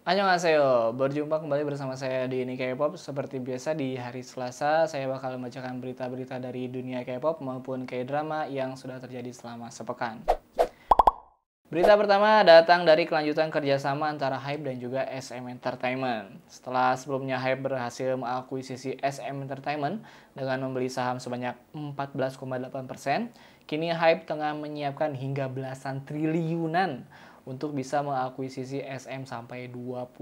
Annyeonghaseyo, berjumpa kembali bersama saya di Ini K-pop. Seperti biasa di hari Selasa, saya bakal membacakan berita-berita dari dunia K-pop maupun K-drama yang sudah terjadi selama sepekan. Berita pertama datang dari kelanjutan kerjasama antara HYBE dan juga SM Entertainment. Setelah sebelumnya HYBE berhasil mengakuisisi SM Entertainment dengan membeli saham sebanyak 14,8%, kini HYBE tengah menyiapkan hingga belasan triliunan untuk bisa mengakuisisi SM sampai 25%,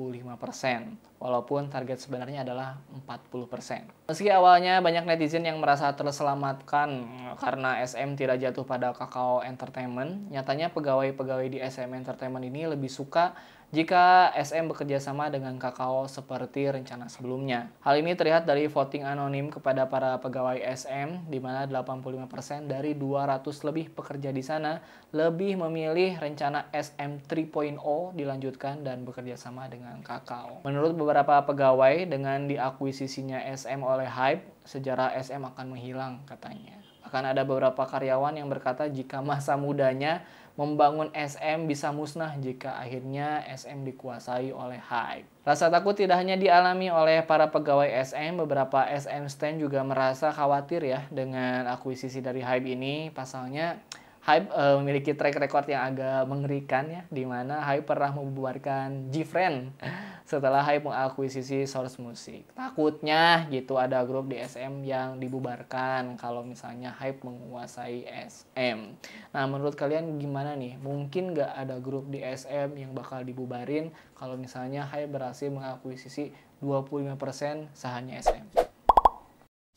walaupun target sebenarnya adalah 40%. Meski awalnya banyak netizen yang merasa terselamatkan karena SM tidak jatuh pada Kakao Entertainment, nyatanya pegawai-pegawai di SM Entertainment ini lebih suka jika SM bekerja sama dengan Kakao seperti rencana sebelumnya. Hal ini terlihat dari voting anonim kepada para pegawai SM, di mana 85% dari 200 lebih pekerja di sana lebih memilih rencana SM 3.0 dilanjutkan dan bekerja sama dengan Kakao. Menurut beberapa pegawai, dengan diakuisisinya SM oleh HYBE, sejarah SM akan menghilang katanya. Bahkan ada beberapa karyawan yang berkata jika masa mudanya membangun SM bisa musnah jika akhirnya SM dikuasai oleh HYBE. Rasa takut tidak hanya dialami oleh para pegawai SM, beberapa SM stan juga merasa khawatir ya dengan akuisisi dari HYBE ini. Pasalnya HYBE memiliki track record yang agak mengerikan ya, di mana HYBE pernah membubarkan GFriend setelah HYBE mengakuisisi Source Music. Takutnya gitu ada grup di SM yang dibubarkan kalau misalnya HYBE menguasai SM. Nah, menurut kalian gimana nih? Mungkin nggak ada grup di SM yang bakal dibubarin kalau misalnya HYBE berhasil mengakuisisi 25% sahamnya SM?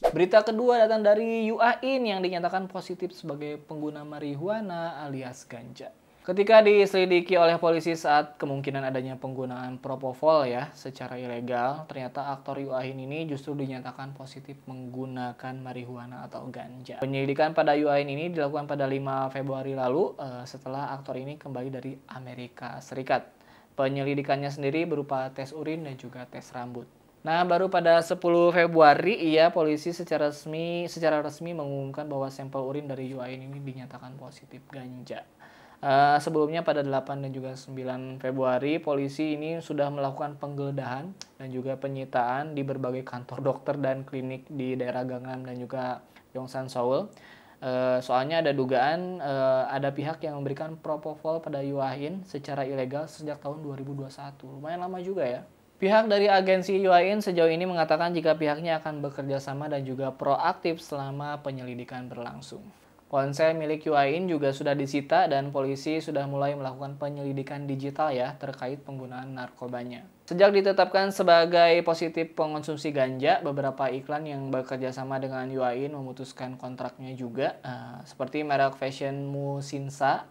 Berita kedua datang dari UAIN yang dinyatakan positif sebagai pengguna marihuana alias ganja. Ketika diselidiki oleh polisi saat kemungkinan adanya penggunaan propofol ya secara ilegal, ternyata aktor UAIN ini justru dinyatakan positif menggunakan marihuana atau ganja. Penyelidikan pada UAIN ini dilakukan pada 5 Februari lalu setelah aktor ini kembali dari Amerika Serikat. Penyelidikannya sendiri berupa tes urin dan juga tes rambut. Nah, baru pada 10 Februari, polisi secara resmi mengumumkan bahwa sampel urin dari UAIN ini dinyatakan positif ganja. Sebelumnya pada 8 dan juga 9 Februari, polisi ini sudah melakukan penggeledahan dan juga penyitaan di berbagai kantor dokter dan klinik di daerah Gangnam dan juga Yongsan, Seoul. Soalnya ada dugaan ada pihak yang memberikan propofol pada UAIN secara ilegal sejak tahun 2021. Lumayan lama juga ya. Pihak dari agensi UAIN sejauh ini mengatakan jika pihaknya akan bekerja sama dan juga proaktif selama penyelidikan berlangsung. Ponsel milik UAIN juga sudah disita dan polisi sudah mulai melakukan penyelidikan digital ya terkait penggunaan narkobanya. Sejak ditetapkan sebagai positif pengonsumsi ganja, beberapa iklan yang bekerja sama dengan UAIN memutuskan kontraknya juga, seperti merek fashion Musinsa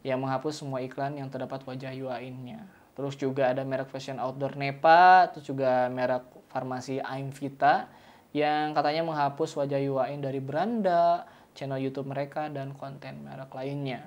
yang menghapus semua iklan yang terdapat wajah UAIN-nya. Terus juga ada merek fashion outdoor Nepa, terus juga merek farmasi Aimvita yang katanya menghapus wajah UAIN dari beranda, channel YouTube mereka, dan konten merek lainnya.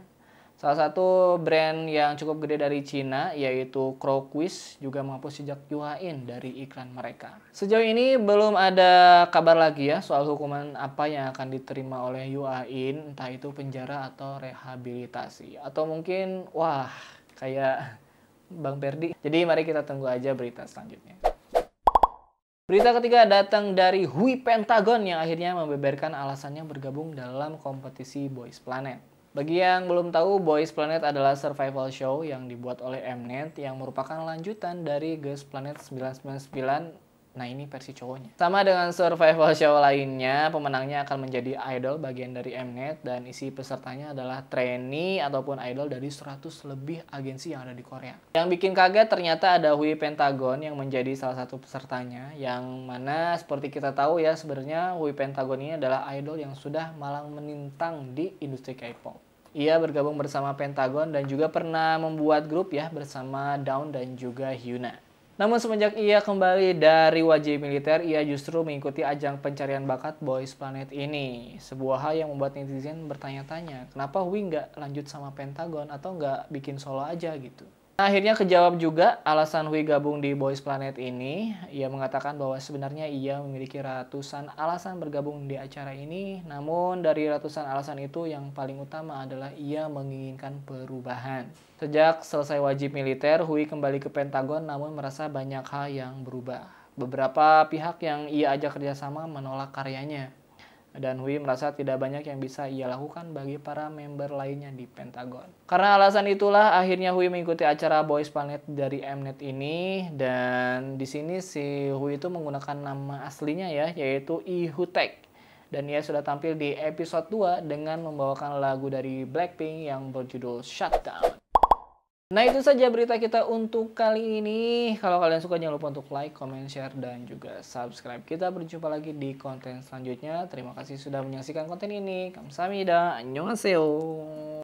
Salah satu brand yang cukup gede dari Cina yaitu Crowquiz juga menghapus jejak UAIN dari iklan mereka. Sejauh ini belum ada kabar lagi ya soal hukuman apa yang akan diterima oleh UAIN, entah itu penjara atau rehabilitasi. Atau mungkin, wah, kayak Bang Perdi. Jadi mari kita tunggu aja berita selanjutnya. Berita ketiga datang dari Hui Pentagon yang akhirnya membeberkan alasannya bergabung dalam kompetisi Boys Planet. Bagi yang belum tahu, Boys Planet adalah survival show yang dibuat oleh Mnet yang merupakan lanjutan dari Girls Planet 999. Nah, ini versi cowoknya. Sama dengan survival show lainnya, pemenangnya akan menjadi idol bagian dari Mnet dan isi pesertanya adalah trainee ataupun idol dari 100 lebih agensi yang ada di Korea. Yang bikin kaget ternyata ada Hui Pentagon yang menjadi salah satu pesertanya, yang mana seperti kita tahu ya sebenarnya Hui Pentagon ini adalah idol yang sudah malang melintang di industri K-pop. Ia bergabung bersama Pentagon dan juga pernah membuat grup ya bersama Dawn dan juga Hyuna. Namun semenjak ia kembali dari wajib militer, ia justru mengikuti ajang pencarian bakat Boys Planet ini. Sebuah hal yang membuat netizen bertanya-tanya, kenapa Hui nggak lanjut sama Pentagon atau nggak bikin solo aja gitu. Nah, akhirnya kejawab juga alasan Hui gabung di Boys Planet ini. Ia mengatakan bahwa sebenarnya ia memiliki ratusan alasan bergabung di acara ini. Namun dari ratusan alasan itu yang paling utama adalah ia menginginkan perubahan. Sejak selesai wajib militer, Hui kembali ke Pentagon namun merasa banyak hal yang berubah. Beberapa pihak yang ia ajak kerjasama menolak karyanya. Dan Hui merasa tidak banyak yang bisa ia lakukan bagi para member lainnya di Pentagon. Karena alasan itulah akhirnya Hui mengikuti acara Boys Planet dari Mnet ini, dan di sini si Hui itu menggunakan nama aslinya ya, yaitu Lee Hoo-taek. Dan ia sudah tampil di episode 2 dengan membawakan lagu dari Blackpink yang berjudul Shutdown. Nah, itu saja berita kita untuk kali ini. Kalau kalian suka jangan lupa untuk like, comment, share, dan juga subscribe. Kita berjumpa lagi di konten selanjutnya. Terima kasih sudah menyaksikan konten ini. Kamsahamnida. Annyeonghaseyo.